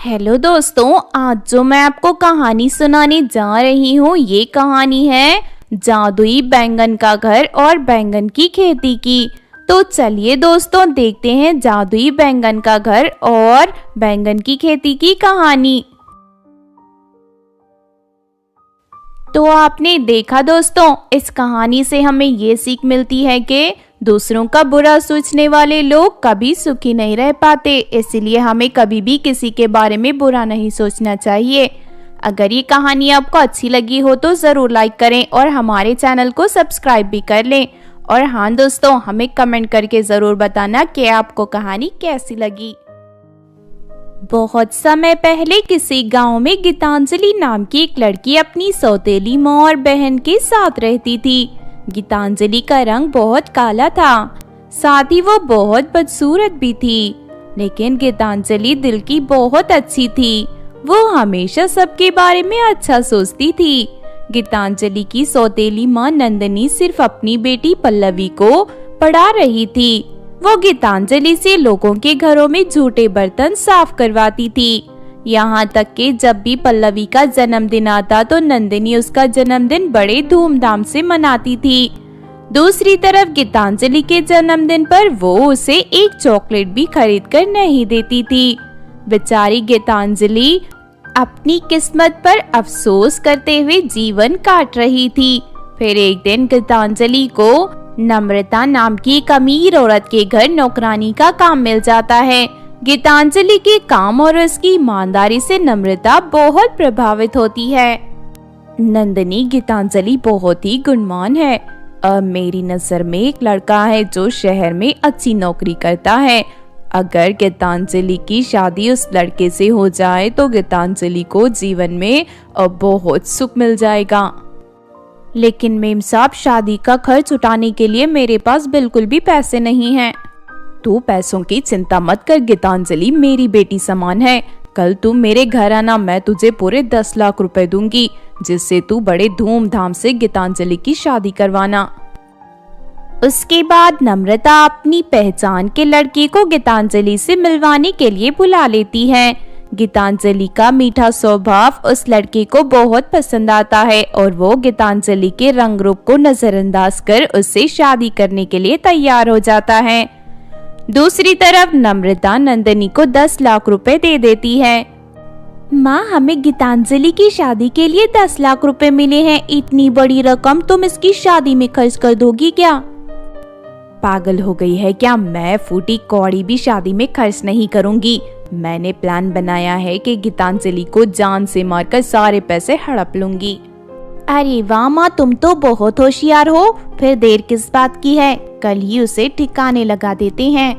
Hello दोस्तों, आज जो मैं आपको कहानी सुनाने जा रही हूँ ये कहानी है जादुई बैंगन का घर और बैंगन की खेती की। तो चलिए दोस्तों देखते हैं जादुई बैंगन का घर और बैंगन की खेती की कहानी। तो आपने देखा दोस्तों, इस कहानी से हमें ये सीख मिलती है कि दूसरों का बुरा सोचने वाले लोग कभी सुखी नहीं रह पाते, इसलिए हमें कभी भी किसी के बारे में बुरा नहीं सोचना चाहिए। अगर ये कहानी आपको अच्छी लगी हो तो ज़रूर लाइक करें और हमारे चैनल को सब्सक्राइब भी कर लें। और हाँ दोस्तों, हमें कमेंट करके ज़रूर बताना कि आपको कहानी कैसी लगी। बहुत समय पहले किसी गांव में गीतांजलि नाम की एक लड़की अपनी सौतेली माँ और बहन के साथ रहती थी। गीतांजलि का रंग बहुत काला था, साथ ही वो बहुत बदसूरत भी थी। लेकिन गीतांजलि दिल की बहुत अच्छी थी, वो हमेशा सबके बारे में अच्छा सोचती थी। गीतांजलि की सौतेली माँ नंदिनी सिर्फ अपनी बेटी पल्लवी को पढ़ा रही थी। वो गीतांजलि से लोगों के घरों में झूठे बर्तन साफ करवाती थी। यहाँ तक कि जब भी पल्लवी का जन्मदिन आता तो नंदिनी उसका जन्मदिन बड़े धूमधाम से मनाती थी। दूसरी तरफ गीतांजलि के जन्मदिन पर वो उसे एक चॉकलेट भी खरीद कर नहीं देती थी। बेचारी गीतांजलि अपनी किस्मत पर अफसोस करते हुए जीवन काट रही थी। फिर एक दिन गीतांजलि को नम्रता नाम की एक अमीर औरत के घर नौकरानी का काम मिल जाता है। गीतांजलि के काम और उसकी ईमानदारी से नम्रता बहुत प्रभावित होती है। नंदिनी, गीतांजलि बहुत ही गुणवान है। मेरी नजर में एक लड़का है जो शहर में अच्छी नौकरी करता है। अगर गीतांजलि की शादी उस लड़के से हो जाए तो गीतांजलि को जीवन में बहुत सुख मिल जाएगा। लेकिन मेम साहब, शादी का खर्च उठाने के लिए मेरे पास बिल्कुल भी पैसे नहीं हैं। तू पैसों की चिंता मत कर गीतांजलि, मेरी बेटी समान है। कल तू मेरे घर आना, मैं तुझे पूरे 10 लाख रुपए दूंगी, जिससे तू बड़े धूमधाम से गीतांजलि की शादी करवाना। उसके बाद नम्रता अपनी पहचान के लड़के को गीतांजलि से मिलवाने के लिए बुला लेती है। गीतांजलि का मीठा स्वभाव उस लड़के को बहुत पसंद आता है और वो गीतांजलि के रंग रूप को नजरअंदाज कर उससे शादी करने के लिए तैयार हो जाता है। दूसरी तरफ नम्रता नंदिनी को 10 लाख रुपए दे देती है। माँ, हमें गीतांजलि की शादी के लिए 10 लाख रुपए मिले हैं। इतनी बड़ी रकम तुम इसकी शादी में खर्च कर दोगी क्या? पागल हो गई है क्या? मैं फूटी कौड़ी भी शादी में खर्च नहीं करूंगी। मैंने प्लान बनाया है कि गीतांजलि को जान से मारकर सारे पैसे हड़प लूंगी। अरे वाह माँ, तुम तो बहुत होशियार हो। फिर देर किस बात की है, कल ही उसे ठिकाने लगा देते हैं।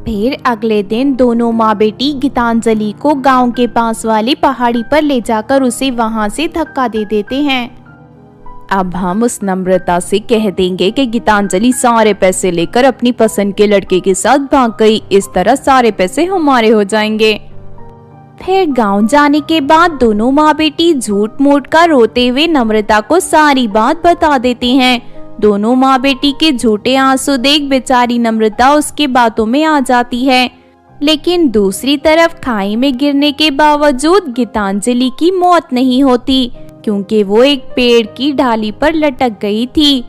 फिर अगले दिन दोनों माँ बेटी गीतांजलि को गांव के पास वाली पहाड़ी पर ले जाकर उसे वहां से धक्का दे देते हैं। अब हम उस नम्रता से कह देंगे कि गीतांजलि सारे पैसे लेकर अपनी पसंद के लड़के के साथ भाग गई। इस तरह सारे पैसे हमारे हो जाएंगे। फिर गांव जाने के बाद दोनों माँ बेटी झूठ मूठ कर रोते हुए नम्रता को सारी बात बता देती हैं। दोनों माँ बेटी के झूठे आंसू देख बेचारी नम्रता उसके बातों में आ जाती है। लेकिन दूसरी तरफ खाई में गिरने के बावजूद गीतांजलि की मौत नहीं होती, क्योंकि वो एक पेड़ की डाली पर लटक गई थी।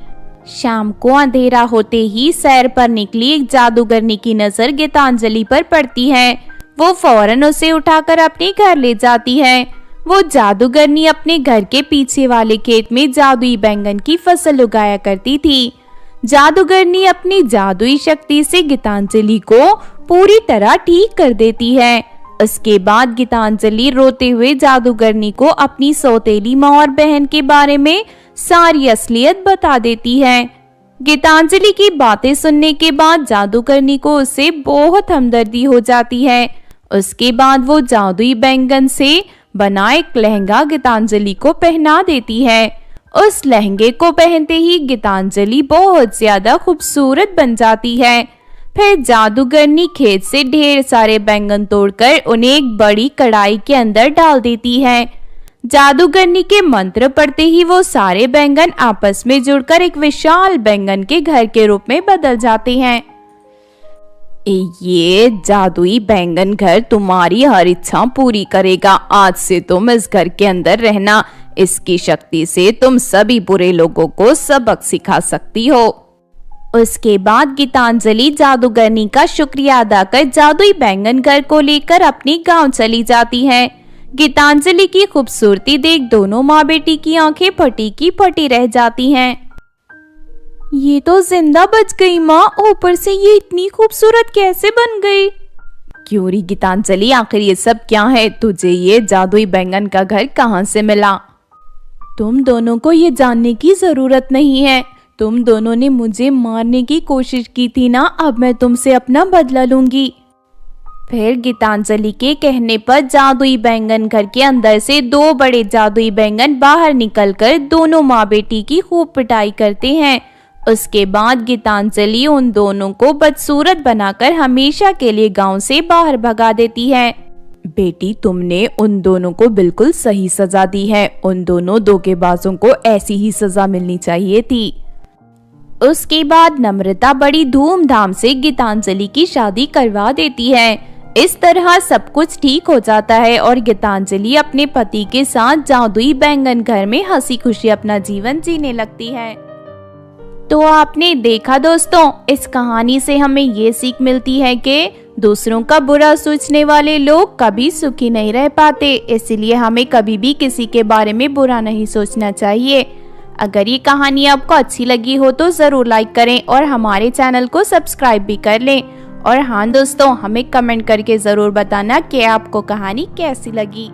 शाम को अंधेरा होते ही सैर पर निकली एक जादूगरनी की नजर गीतांजलि पर पड़ती है। वो फौरन उसे उठाकर अपने घर ले जाती है। वो जादूगरनी अपने घर के पीछे वाले खेत में जादुई बैंगन की फसल उगाया करती थी। जादूगरनी अपनी जादुई शक्ति से गीतांजलि को पूरी तरह ठीक कर देती है। उसके बाद गीतांजलि रोते हुए जादूगरनी को अपनी सौतेली माँ और बहन के बारे में सारी असलियत बता देती है। गीतांजलि की बातें सुनने के बाद जादूगरनी को उससे बहुत हमदर्दी हो जाती है। उसके बाद वो जादुई बैंगन से बना एक लहंगा गीतांजलि को पहना देती है। उस लहंगे को पहनते ही गीतांजलि बहुत ज्यादा खूबसूरत बन जाती है। फिर जादूगरनी खेत से ढेर सारे बैंगन तोड़कर उन्हें एक बड़ी कढ़ाई के अंदर डाल देती है। जादूगरनी के मंत्र पढ़ते ही वो सारे बैंगन आपस में जुड़कर एक विशाल बैंगन के घर के रूप में बदल जाते हैं। ये जादुई बैंगन घर तुम्हारी हर इच्छा पूरी करेगा। आज से तुम इस घर के अंदर रहना। इसकी शक्ति से तुम सभी बुरे लोगों को सबक सिखा सकती हो। उसके बाद गीतांजलि जादूगरनी का शुक्रिया अदा कर जादुई बैंगन घर को लेकर अपने गांव चली जाती है। गीतांजलि की खूबसूरती देख दोनों माँ बेटी की आंखें फटी की फटी रह जाती हैं। ये तो जिंदा बच गई माँ, ऊपर से ये इतनी खूबसूरत कैसे बन गई? क्यों री गीतांजलि, आखिर ये सब क्या है? तुझे ये जादुई बैंगन का घर कहाँ से मिला? तुम दोनों को ये जानने की जरूरत नहीं है। तुम दोनों ने मुझे मारने की कोशिश की थी ना, अब मैं तुमसे अपना बदला लूंगी। फिर गीतांजलि के कहने पर जादुई बैंगन घर के अंदर से दो बड़े जादुई बैंगन बाहर निकलकर दोनों माँ बेटी की खूब पिटाई करते हैं। उसके बाद गीतांजलि उन दोनों को बदसूरत बनाकर हमेशा के लिए गांव से बाहर भगा देती है। बेटी, तुमने उन दोनों को बिल्कुल सही सजा दी है। उन दोनों धोखेबाजों को ऐसी ही सजा मिलनी चाहिए थी। उसके बाद नम्रता बड़ी धूमधाम से गीतांजलि की शादी करवा देती है। इस तरह सब कुछ ठीक हो जाता है और गीतांजलि अपने पति के साथ जादुई बैंगन घर में हंसी खुशी अपना जीवन जीने लगती है। तो आपने देखा दोस्तों, इस कहानी से हमें ये सीख मिलती है कि दूसरों का बुरा सोचने वाले लोग कभी सुखी नहीं रह पाते। इसलिए हमें कभी भी किसी के बारे में बुरा नहीं सोचना चाहिए। अगर ये कहानी आपको अच्छी लगी हो तो जरूर लाइक करें और हमारे चैनल को सब्सक्राइब भी कर लें। और हाँ दोस्तों, हमें कमेंट करके जरूर बताना कि आपको कहानी कैसी लगी।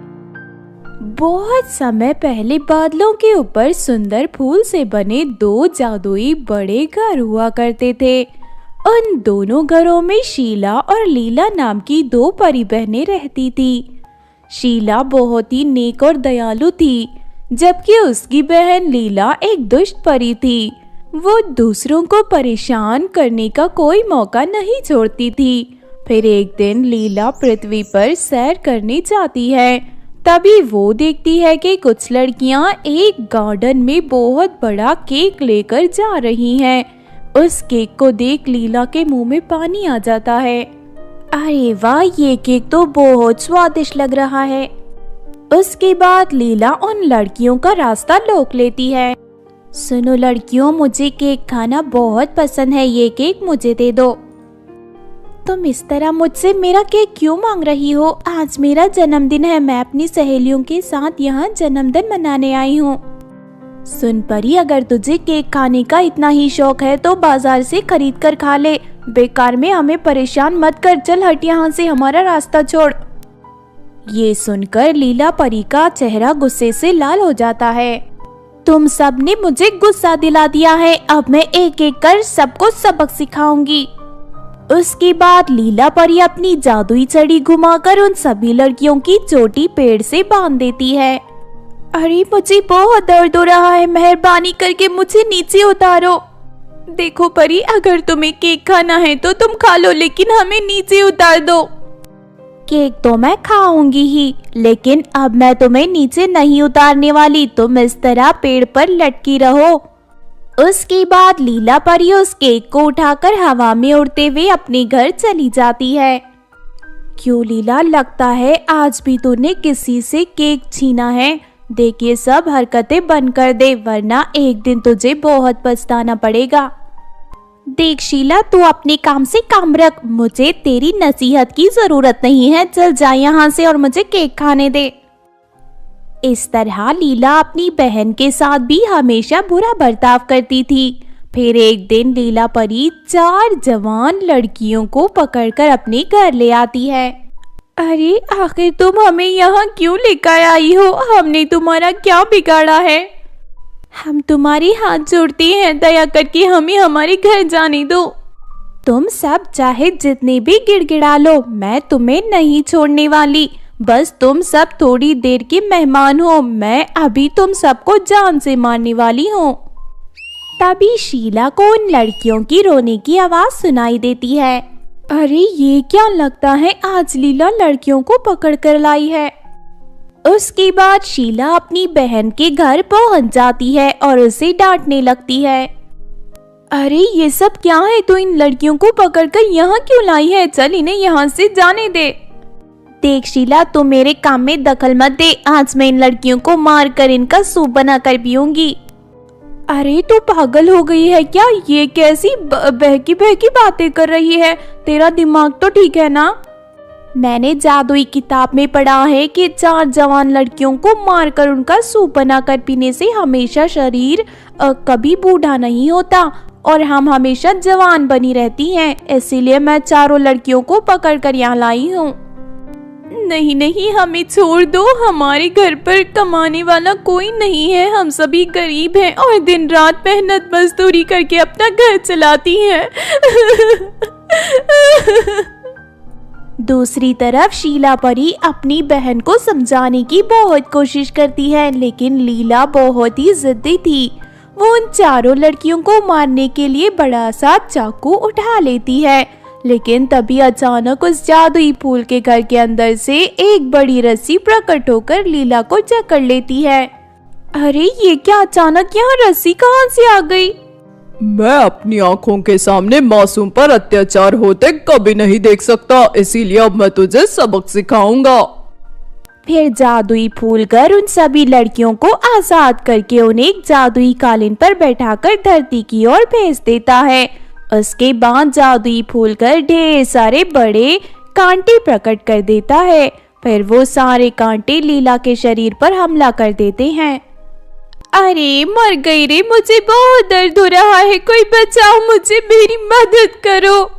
बहुत समय पहले बादलों के ऊपर सुंदर फूल से बने दो जादुई बड़े घर हुआ करते थे। उन दोनों घरों में शीला और लीला नाम की दो परी बहनें रहती थी। शीला बहुत ही नेक और दयालु थी, जबकि उसकी बहन लीला एक दुष्ट परी थी। वो दूसरों को परेशान करने का कोई मौका नहीं छोड़ती थी। फिर एक दिन लीला पृथ्वी पर सैर करने जाती है। तभी वो देखती है कि कुछ लड़कियां एक गार्डन में बहुत बड़ा केक लेकर जा रही हैं। उस केक को देख लीला के मुंह में पानी आ जाता है। अरे वाह, ये केक तो बहुत स्वादिष्ट लग रहा है। उसके बाद लीला उन लड़कियों का रास्ता रोक लेती है। सुनो लड़कियों, मुझे केक खाना बहुत पसंद है, ये केक मुझे दे दो। तुम इस तरह मुझसे मेरा केक क्यों मांग रही हो? आज मेरा जन्मदिन है, मैं अपनी सहेलियों के साथ यहाँ जन्मदिन मनाने आई हूँ। सुन परी, अगर तुझे केक खाने का इतना ही शौक है तो बाजार से खरीद कर खा ले। बेकार में हमें परेशान मत कर, चल हट यहाँ से, हमारा रास्ता छोड़। ये सुनकर लीला परी का चेहरा गुस्से से लाल हो जाता है। तुम सब ने मुझे गुस्सा दिला दिया है, अब मैं एक एक कर सबको सबक सिखाऊंगी। उसके बाद लीला परी अपनी जादुई छड़ी घुमाकर उन सभी लड़कियों की चोटी पेड़ से बांध देती है। अरे मुझे बहुत दर्द हो रहा है, मेहरबानी करके मुझे नीचे उतारो। देखो परी, अगर तुम्हें केक खाना है तो तुम खा लो, लेकिन हमें नीचे उतार दो। केक तो मैं खाऊंगी ही, लेकिन अब मैं तुम्हें नीचे नहीं उतारने वाली। तुम इस तरह पेड़ पर लटकी रहो। उसके बाद लीला परी उस केक को उठाकर हवा में उड़ते हुए अपने घर चली जाती है। क्यों लीला, लगता है आज भी तूने किसी से केक छीना है। देख, ये सब हरकतें बंद कर दे, वरना एक दिन तुझे बहुत पछताना पड़ेगा। देख शीला, तू अपने काम से काम रख, मुझे तेरी नसीहत की जरूरत नहीं है। चल जा यहाँ से और मुझे केक खाने दे। इस तरह लीला अपनी बहन के साथ भी हमेशा बुरा बर्ताव करती थी। फिर एक दिन लीला परी 4 जवान लड़कियों को पकड़कर अपने घर ले आती है। अरे आखिर तुम हमें यहाँ क्यों लेकर आई हो? हमने तुम्हारा क्या बिगाड़ा है? हम तुम्हारी हाथ जोड़ते हैं, दया करके हमें हमारे घर जाने दो। तुम सब चाहे जितने भी गिड़गिड़ा लो, मैं तुम्हें नहीं छोड़ने वाली। बस तुम सब थोड़ी देर के मेहमान हो, मैं अभी तुम सबको जान से मारने वाली हूँ। तभी शीला को उन लड़कियों की रोने की आवाज सुनाई देती है। अरे ये क्या लगता है, आज लीला लड़कियों को पकड़ कर लाई है। उसके बाद शीला अपनी बहन के घर पहुंच जाती है और उसे डांटने लगती है। अरे ये सब क्या है? तो इन लड़कियों को पकड़कर यहाँ क्यों लाई है? चल इन्हें यहाँ से जाने दे। देख शीला, तू मेरे काम में दखल मत दे। आज मैं इन लड़कियों को मार कर इनका सूप बना कर पीऊंगी। अरे तू पागल हो गई है क्या? ये कैसी बहकी बहकी बातें कर रही है? तेरा दिमाग तो ठीक है ना? मैंने जादुई किताब में पढ़ा है कि 4 जवान लड़कियों को मारकर उनका सूप बनाकर पीने से हमेशा शरीर कभी बूढ़ा नहीं होता और हम हमेशा जवान बनी रहती हैं। इसीलिए मैं चारों लड़कियों को पकड़कर यहाँ लाई हूँ। नहीं नहीं, हमें छोड़ दो। हमारे घर पर कमाने वाला कोई नहीं है। हम सभी गरीब हैं और दिन रात मेहनत मजदूरी करके अपना घर चलाती हैं। दूसरी तरफ शीला परी अपनी बहन को समझाने की बहुत कोशिश करती है, लेकिन लीला बहुत ही जिद्दी थी। वो उन चारों लड़कियों को मारने के लिए बड़ा सा चाकू उठा लेती है, लेकिन तभी अचानक उस जादुई फूल के घर के अंदर से एक बड़ी रस्सी प्रकट होकर लीला को जकड़ लेती है। अरे ये क्या, अचानक यहाँ रस्सी कहाँ से आ गई? मैं अपनी आंखों के सामने मासूम पर अत्याचार होते कभी नहीं देख सकता, इसीलिए अब मैं तुझे सबक सिखाऊंगा। फिर जादुई फूलगर उन सभी लड़कियों को आजाद करके उन्हें एक जादुई कालीन पर बैठाकर धरती की ओर भेज देता है। उसके बाद जादुई फूलगर ढेर सारे बड़े कांटे प्रकट कर देता है। फिर वो सारे कांटे लीला के शरीर पर हमला कर देते हैं। अरे मर गई रे, मुझे बहुत दर्द हो रहा है, कोई बचाओ मुझे, मेरी मदद करो।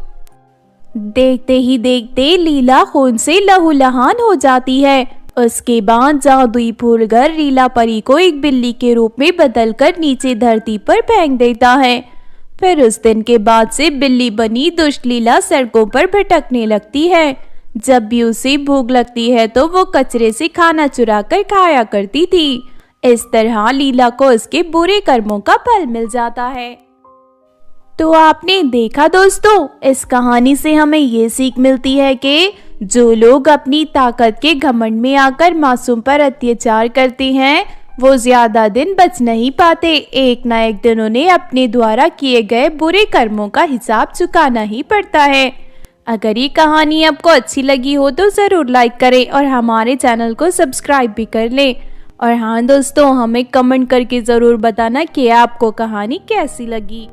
देखते ही देखते लीला खून से लहूलुहान हो जाती है। उसके बाद जादुई फूलगर लीला परी को एक बिल्ली के रूप में बदलकर नीचे धरती पर फेंक देता है। फिर उस दिन के बाद से बिल्ली बनी दुष्ट लीला सड़कों पर भटकने लगती है। जब भी उसे भूख लगती है तो वो कचरे से खाना चुरा कर खाया करती थी। इस तरह लीला को उसके बुरे कर्मों का फल मिल जाता है। तो आपने देखा दोस्तों, इस कहानी से हमें ये सीख मिलती है कि जो लोग अपनी ताकत के घमंड में आकर मासूम पर अत्याचार करते हैं वो ज्यादा दिन बच नहीं पाते। एक ना एक दिन उन्हें अपने द्वारा किए गए बुरे कर्मों का हिसाब चुकाना ही पड़ता है। अगर ये कहानी आपको अच्छी लगी हो तो जरूर लाइक करें और हमारे चैनल को सब्सक्राइब भी कर लें। और हाँ दोस्तों, हमें कमेंट करके जरूर बताना कि आपको कहानी कैसी लगी।